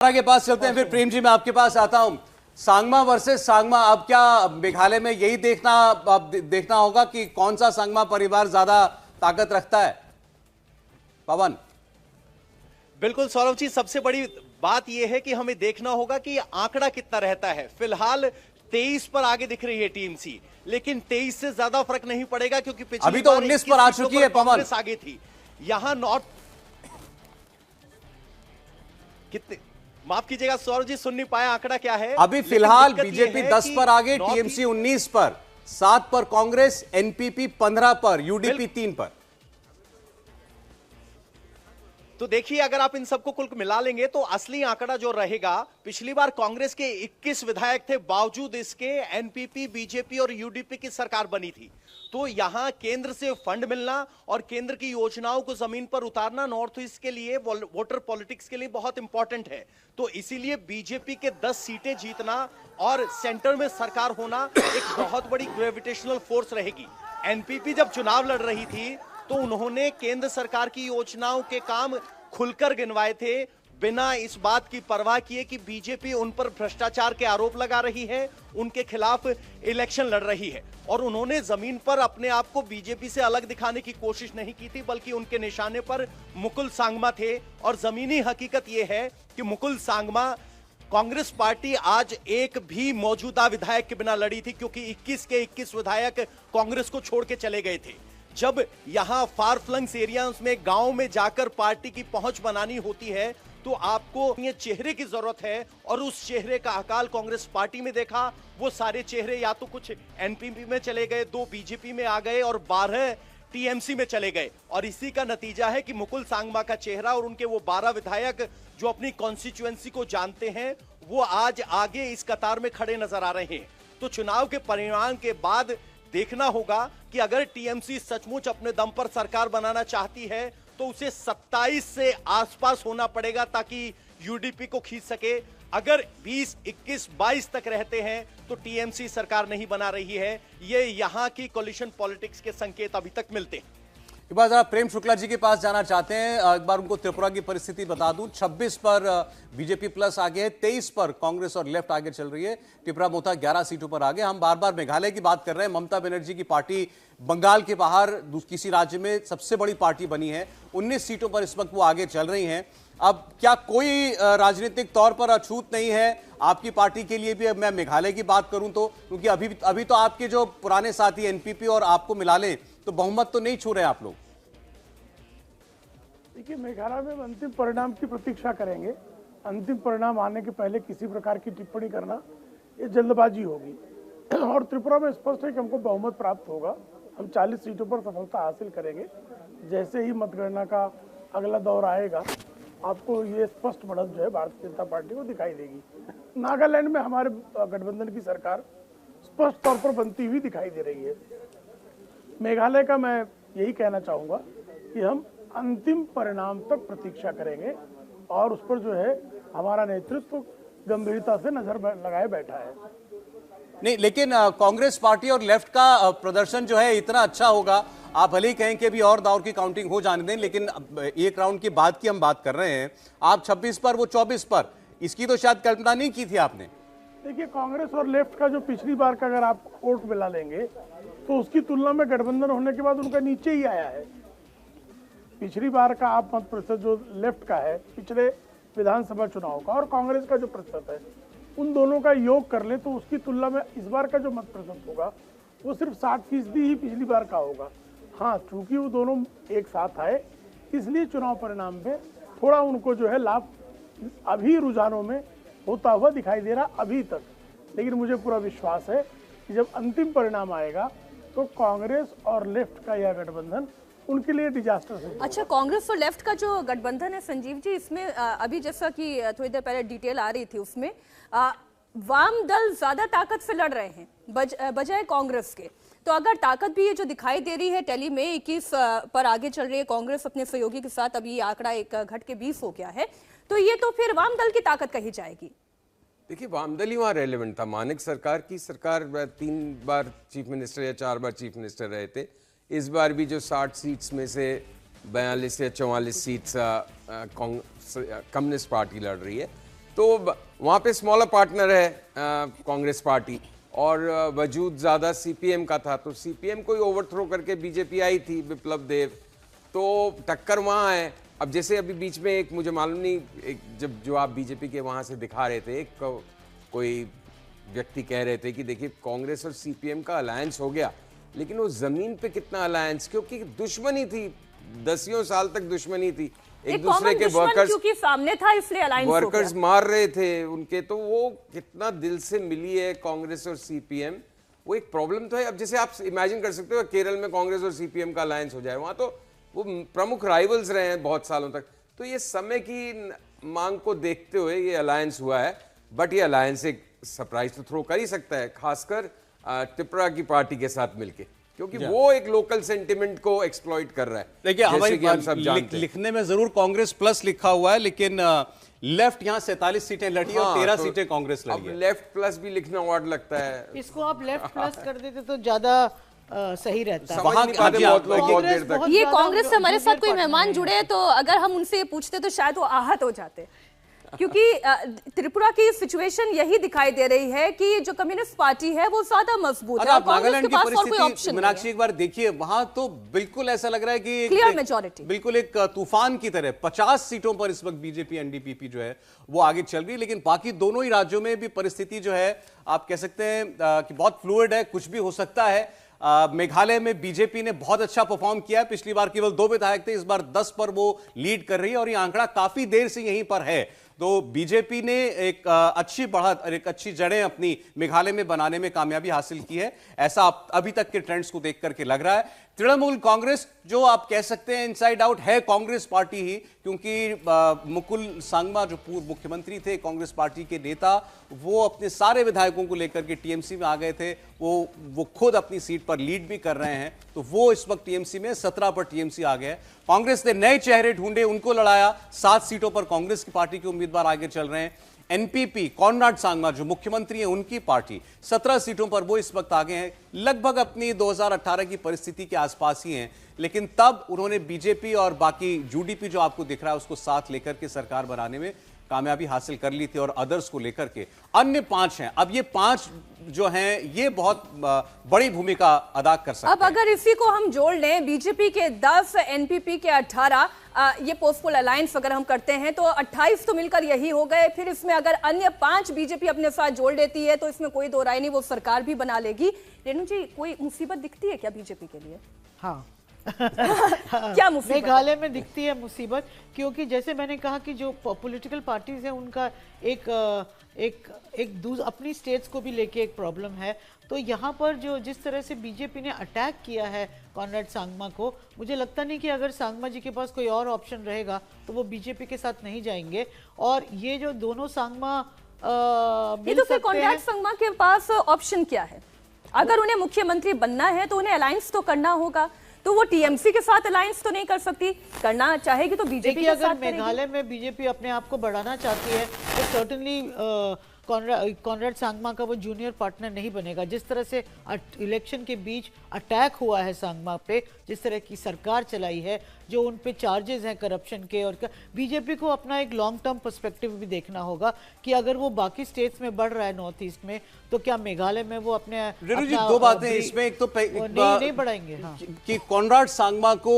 के पास चलते हैं, फिर प्रेम जी मैं आपके पास आता हूं। सांगमा वर्सेस सांगमा, अब क्या मेघालय में यही देखना होगा कि कौन सा सांगमा परिवार ज्यादा ताकत रखता है? पवन। बिल्कुल सौरभ जी, सबसे बड़ी बात यह है कि हमें देखना होगा कि आंकड़ा कितना रहता है। फिलहाल 23 पर आगे दिख रही है टीएमसी, लेकिन 23 से ज्यादा फर्क नहीं पड़ेगा क्योंकि पिछली अभी तो 19 पर आ चुकी है पवन। आगे थी। यहां नॉर्थ कितने, माफ कीजिएगा सौरभ जी, सुन नहीं पाया आंकड़ा क्या है। अभी फिलहाल बीजेपी 10 पर आगे, टीएमसी 19 पर, 7 पर कांग्रेस, एनपीपी 15 पर, यूडीपी 3 पर। तो देखिए, अगर आप इन सबको कुल मिला लेंगे तो असली आंकड़ा जो रहेगा, पिछली बार कांग्रेस के 21 विधायक थे, बावजूद इसके एनपीपी, बीजेपी और यूडीपी की सरकार बनी थी। तो यहां केंद्र से फंड मिलना और केंद्र की योजनाओं को जमीन पर उतारना नॉर्थ ईस्ट के लिए, वोटर पॉलिटिक्स के लिए बहुत इंपॉर्टेंट है। तो इसीलिए बीजेपी के 10 सीटें जीतना और सेंटर में सरकार होना एक बहुत बड़ी ग्रेविटेशनल फोर्स रहेगी। एनपीपी जब चुनाव लड़ रही थी तो उन्होंने केंद्र सरकार की योजनाओं के काम खुलकर गिनवाए थे, बिना इस बात की परवाह किए कि बीजेपी उन पर भ्रष्टाचार के आरोप लगा रही है, उनके खिलाफ इलेक्शन लड़ रही है। और उन्होंने जमीन पर अपने आप को बीजेपी से अलग दिखाने की कोशिश नहीं की थी, बल्कि उनके निशाने पर मुकुल सांगमा थे। और जमीनी हकीकत यह है कि मुकुल सांगमा, कांग्रेस पार्टी आज एक भी मौजूदा विधायक के बिना लड़ी थी, क्योंकि 21 के 21 विधायक कांग्रेस को छोड़ के चले गए थे। जब यहां फार फ्लंग्स एरियाज में, गांव में जाकर पार्टी की पहुंच बनानी होती है तो आपको ये चेहरे की जरूरत है, और उस चेहरे का अकाल कांग्रेस पार्टी में देखा। वो सारे चेहरे या तो कुछ एनपीपी में चले गए, 2 बीजेपी में आ गए और 12 टीएमसी में चले गए। और इसी का नतीजा है कि मुकुल सांगमा का चेहरा और उनके वो 12 विधायक जो अपनी कॉन्स्टिट्यूएंसी को जानते हैं, वो आज आगे इस कतार में खड़े नजर आ रहे हैं। तो चुनाव के परिणाम के बाद देखना होगा कि अगर टीएमसी सचमुच अपने दम पर सरकार बनाना चाहती है तो उसे 27 से आसपास होना पड़ेगा ताकि यूडीपी को खींच सके। अगर 20, 21, 22 तक रहते हैं तो टीएमसी सरकार नहीं बना रही है। ये यहां की कोलिशन पॉलिटिक्स के संकेत अभी तक मिलते हैं। एक बार जरा प्रेम शुक्ला जी के पास जाना चाहते हैं। एक बार उनको त्रिपुरा की परिस्थिति बता दूं। 26 पर बीजेपी प्लस आगे है, 23 पर कांग्रेस और लेफ्ट आगे चल रही है। त्रिपुरा मोता 11 सीटों पर आगे। हम बार बार मेघालय की बात कर रहे हैं। ममता बनर्जी की पार्टी बंगाल के बाहर किसी राज्य में सबसे बड़ी पार्टी बनी है। 19 सीटों पर इस वक्त वो आगे चल रही हैं। अब क्या कोई राजनीतिक तौर पर अछूत नहीं है आपकी पार्टी के लिए भी? अब मैं मेघालय की बात करूं तो, क्योंकि अभी तो आपके जो पुराने साथी एनपीपी और आपको मिला लें तो बहुमत तो नहीं छू रहे आप लोग। देखिए, मेघालय में अंतिम परिणाम की प्रतीक्षा करेंगे। अंतिम परिणाम आने के पहले किसी प्रकार की टिप्पणी करना ये जल्दबाजी होगी। और त्रिपुरा में स्पष्ट है कि हमको बहुमत प्राप्त होगा। हम 40 सीटों पर सफलता हासिल करेंगे। जैसे ही मतगणना का अगला दौर आएगा, आपको ये स्पष्ट बढ़त जो है भारतीय जनता पार्टी को दिखाई देगी। नागालैंड में हमारे गठबंधन की सरकार स्पष्ट तौर पर बनती हुई दिखाई दे रही है। मेघालय का मैं यही कहना चाहूँगा कि हम अंतिम परिणाम तक प्रतीक्षा करेंगे और उस पर जो है हमारा नेतृत्व गंभीरता से नजर लगाए बैठा है। नहीं, लेकिन कांग्रेस पार्टी और लेफ्ट का प्रदर्शन जो है इतना अच्छा होगा, आप भले ही कहें कि अभी और दौर की काउंटिंग हो जाने दें, लेकिन एक राउंड के बाद की हम बात कर रहे हैं। आप 26 पर, वो 24 पर, इसकी तो शायद कल्पना नहीं की थी आपने। देखिए, कांग्रेस और लेफ्ट का जो पिछली बार का अगर आप वोट मिला लेंगे तो उसकी तुलना में गठबंधन होने के बाद उनका नीचे ही आया है। पिछली बार का आप मत प्रतिशत जो लेफ्ट का है पिछले विधानसभा चुनाव का और कांग्रेस का जो प्रतिशत है, उन दोनों का योग कर ले तो उसकी तुलना में इस बार का जो मत प्रतिशत होगा वो सिर्फ 60% ही पिछली बार का होगा। हाँ, चूंकि वो दोनों एक साथ आए इसलिए चुनाव परिणाम में थोड़ा उनको जो है लाभ अभी रुझानों में होता हुआ दिखाई दे रहा अभी तक। लेकिन मुझे पूरा विश्वास है कि जब अंतिम परिणाम आएगा तो कांग्रेस और लेफ्ट का यह गठबंधन उनके लिए डिजास्टर है। अच्छा, कांग्रेस और लेफ्ट का जो गठबंधन है संजीव जी, इसमें अभी जैसा कि थोड़ी देर पहले डिटेल आ रही थी, उसमें वाम दल ज्यादा ताकत से लड़ रहे हैं बजाय कांग्रेस के। तो अगर ताकत भी ये जो दिखाई दे रही है, टैली में 21 पर आगे चल रही है कांग्रेस अपने सहयोगी के साथ, अभी ये आंकड़ा एक घट के 20 हो गया है, तो ये तो फिर वाम दल की ताकत कही जाएगी। देखिए, वामदल ही वहाँ रेलेवेंट था। मानिक सरकार की सरकार 3 बार चीफ मिनिस्टर या 4 बार चीफ मिनिस्टर रहे थे। इस बार भी जो 60 सीट्स में से 42 या 44 सीट्स कम्युनिस्ट पार्टी लड़ रही है, तो वहाँ पे स्मॉलर पार्टनर है कांग्रेस पार्टी, और वजूद ज़्यादा सीपीएम का था, तो सीपीएम को ही ओवरथ्रो करके बीजेपी आई थी, विप्लव देव, तो टक्कर वहाँ है। अब जैसे अभी बीच में एक, मुझे मालूम नहीं, एक जब जो आप बीजेपी के वहाँ से दिखा रहे थे, एक कोई व्यक्ति कह रहे थे कि देखिए कांग्रेस और सीपीएम का अलायंस हो गया, लेकिन वो जमीन पे कितना अलायंस, क्योंकि दुश्मनी थी, दसियों साल तक दुश्मनी थी, एक दूसरे के वर्कर्स, क्योंकि सामने था इसलिए अलायंस हो वर्कर्स गया। मार रहे थे उनके, तो वो कितना दिल से मिली है कांग्रेस और सीपीएम, वो एक प्रॉब्लम तो है। अब जैसे आप इमेजिन कर सकते हो केरल में कांग्रेस और सीपीएम का अलायंस हो जाए, वहां तो वो प्रमुख राइवल्स रहे हैं बहुत सालों तक, तो ये समय की मांग को देखते हुए ये अलायंस हुआ है। बट ये अलायंस एक सरप्राइज तो थ्रो कर ही सकता है, खासकर त्रिपुरा की पार्टी के साथ मिलके, क्योंकि वो एक लोकल सेंटिमेंट को एक्सप्लॉइट कर रहा है। देखिए जैसे कि हम सब हमारी जानते हैं। लिखने में जरूर कांग्रेस प्लस लिखा हुआ है, लेकिन लेफ्ट यहाँ 47 सीटें लड़ी और 13 तो सीटें कांग्रेस अब लड़ी है। लेफ्ट प्लस भी लिखना ऑड लगता है, इसको आप लेफ्ट प्लस कर देते तो ज्यादा सही रहता है। समझ नहीं हाँ पाते जी, बहुत लोग बहुत कांग्रेस देर तक। बहुत ये ज्यादा कांग्रेस से हमारे साथ कोई junior मेहमान partner जुड़े है। हैं, तो अगर हम उनसे ये पूछते तो शायद वो आहत हो जाते, क्योंकि त्रिपुरा की सिचुएशन यही दिखाई दे रही है कि जो कम्युनिस्ट पार्टी है वो ज्यादा मजबूत अगर है, और आप कांग्रेस नागालैंड के की पास और कोई परिस्थिति ऑप्शन नहीं मीनाक्षी है। एक बार देखिए, वहां तो बिल्कुल ऐसा लग रहा है कि Clear majority। बिल्कुल एक तूफान की तरह 50 सीटों पर इस वक्त बीजेपी एनडीपीपी जो है वो आगे चल रही है, लेकिन बाकी दोनों ही राज्यों में भी परिस्थिति जो है आप कह सकते हैं कि बहुत फ्लूइड है, कुछ भी हो सकता है। मेघालय में बीजेपी ने बहुत अच्छा परफॉर्म किया है, पिछली बार केवल 2 विधायक थे, इस बार 10 पर वो लीड कर रही है और ये आंकड़ा काफी देर से यहीं पर है। तो बीजेपी ने एक अच्छी बढ़त और एक अच्छी जड़ें अपनी मेघालय में बनाने में कामयाबी हासिल की है, ऐसा अभी तक के ट्रेंड्स को देख करके लग रहा है। तृणमूल कांग्रेस जो आप कह सकते हैं इनसाइड आउट है कांग्रेस पार्टी ही, क्योंकि मुकुल सांगमा जो पूर्व मुख्यमंत्री थे, कांग्रेस पार्टी के नेता, वो अपने सारे विधायकों को लेकर के टीएमसी में आ गए थे, वो खुद अपनी सीट पर लीड भी कर रहे हैं, तो वो इस वक्त टीएमसी में 17 पर टीएमसी आ गया है। कांग्रेस ने नए चेहरे ढूंढे, उनको लड़ाया, 7 सीटों पर कांग्रेस की पार्टी के उम्मीदवार आगे चल रहे हैं। एनपीपी कॉनराड सांगमा जो मुख्यमंत्री हैं, उनकी पार्टी 17 सीटों पर वो इस वक्त आगे हैं, लगभग अपनी 2018 की परिस्थिति के आसपास ही हैं, लेकिन तब उन्होंने बीजेपी और बाकी यूडीपी जो आपको दिख रहा है उसको साथ लेकर के सरकार बनाने में कामयाबी हासिल कर ली थी, और अदर्स को लेकर के अन्य 5 हैं। अब ये 5 जो हैं ये बहुत बड़ी भूमिका अदा कर सकते हैं। अब अगर इसी को हम जोड़ लें, बीजेपी के 10, एनपीपी के 18, ये पोस्टपोल अलायंस अगर हम करते हैं तो 28 तो मिलकर यही हो गए। फिर इसमें अगर अन्य 5 बीजेपी अपने साथ जोड़ लेती है तो इसमें कोई दो राय नहीं, वो सरकार भी बना लेगी। रेणु जी, कोई मुसीबत दिखती है क्या बीजेपी के लिए? हाँ क्या मुसीबत? मेघालय में दिखती है मुसीबत, क्योंकि जैसे मैंने कहा कि जो पॉलिटिकल पार्टीज हैं उनका अपनी स्टेट्स को भी लेके एक प्रॉब्लम है। तो यहाँ पर जो जिस तरह से बीजेपी ने अटैक किया है कॉनराड सांगमा को, मुझे लगता नहीं कि अगर सांगमा जी के पास कोई और ऑप्शन रहेगा तो वो बीजेपी के साथ नहीं जाएंगे। और ये जो दोनों सांगमा ये तो फिर कॉनराड सांगमा के पास ऑप्शन क्या है? अगर उन्हें मुख्यमंत्री बनना है तो उन्हें अलायंस तो करना होगा, तो वो टीएमसी के साथ अलायंस तो नहीं कर सकती, करना चाहेगी तो बीजेपी के साथ अगर करेगी। मेघालय में बीजेपी अपने आप को बढ़ाना चाहती है तो सर्टेनली कॉनराड सांगमा का वो जूनियर पार्टनर नहीं बनेगा। जिस तरह से इलेक्शन के बीच अटैक हुआ है सांगमा पे, जिस तरह की सरकार चलाई है, जो उन पे चार्जेस हैं करप्शन के, और बीजेपी को अपना एक लॉन्ग टर्म पर्सपेक्टिव भी देखना होगा कि अगर वो बाकी स्टेट्स में बढ़ रहा है नॉर्थ ईस्ट में, तो क्या मेघालय में वो अपने रेणु जी, 2 बातें इसमें, एक तो नहीं बढ़ाएंगे। हाँ। कि कॉनराड सांगमा को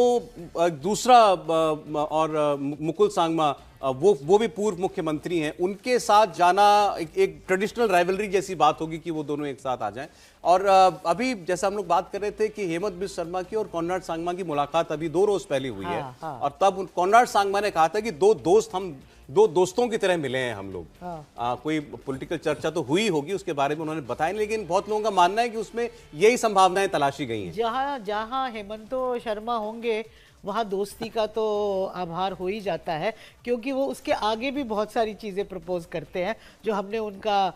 दूसरा और मुकुल सांगमा वो भी पूर्व मुख्यमंत्री हैं, उनके साथ जाना एक ट्रेडिशनल राइवलरी जैसी बात होगी कि वो दोनों एक साथ आ जाएं। और अभी जैसा हम लोग बात कर रहे थे कि हेमंत बिस्व शर्मा की और कॉनराड सांगमा की मुलाकात अभी 2 रोज पहले हुई है। हाँ। और तब कॉनराड सांगमा ने कहा था कि हम 2 दोस्तों की तरह मिले हैं हम लोग। कोई पॉलिटिकल चर्चा तो हुई होगी उसके बारे में उन्होंने बताया, लेकिन बहुत लोगों का मानना है कि उसमें यही संभावनाएं तलाशी गई हैं। जहां हेमंतो शर्मा होंगे वहाँ दोस्ती का तो आभार हो ही जाता है, क्योंकि वो उसके आगे भी बहुत सारी चीज़ें प्रपोज करते हैं जो हमने उनका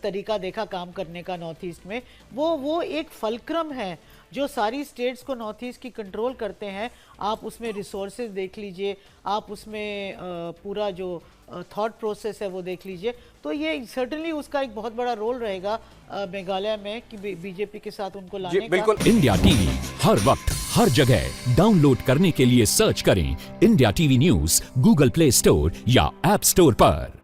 तरीका देखा काम करने का नॉर्थ ईस्ट में। वो एक फलक्रम है जो सारी स्टेट्स को नॉर्थ ईस्ट की कंट्रोल करते हैं। आप उसमें रिसोर्सेज देख लीजिए, आप उसमें पूरा जो थॉट प्रोसेस है वो देख लीजिए, तो ये सर्टेनली उसका एक बहुत बड़ा रोल रहेगा मेघालय में कि बीजेपी के साथ उनको लाने का। इंडिया टीवी हर वक्त हर जगह डाउनलोड करने के लिए सर्च करें India TV news Google play store या ऐप स्टोर पर।